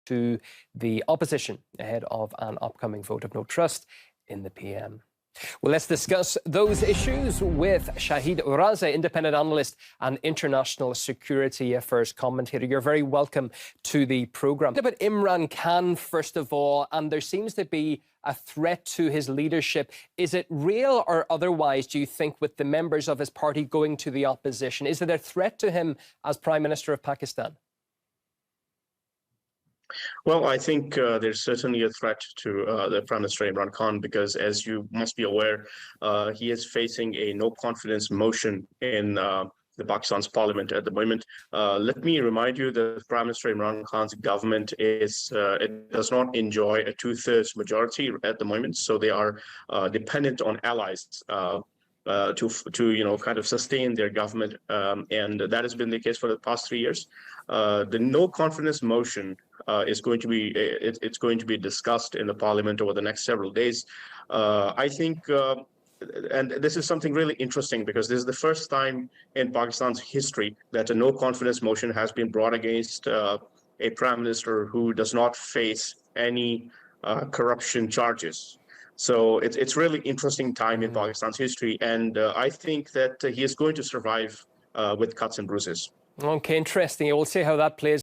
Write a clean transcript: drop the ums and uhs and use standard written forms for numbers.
to the opposition ahead of an upcoming vote of no trust in the PM. Well, let's discuss those issues with Shahid Uraza, independent analyst and international security affairs commentator. You're very welcome to the programme. About Imran Khan, first of all, and there seems to be a threat to his leadership. Is it real or otherwise, do you think, with the members of his party going to the opposition? Is it a threat to him as Prime Minister of Pakistan? Well, I think there's certainly a threat to the Prime Minister Imran Khan because, as you must be aware, he is facing a no-confidence motion in the Pakistan's parliament at the moment. Let me remind you that Prime Minister Imran Khan's government it does not enjoy a two-thirds majority at the moment, so they are dependent on allies to kind of sustain their government, and that has been the case for the past 3 years. The no-confidence motion is going to be it's going to be discussed in the parliament over the next several days. I think, and this is something really interesting because this is the first time in Pakistan's history that a no-confidence motion has been brought against a prime minister who does not face any corruption charges. So it's really interesting time in Pakistan's history, and I think that he is going to survive with cuts and bruises. Okay, interesting. We'll see how that plays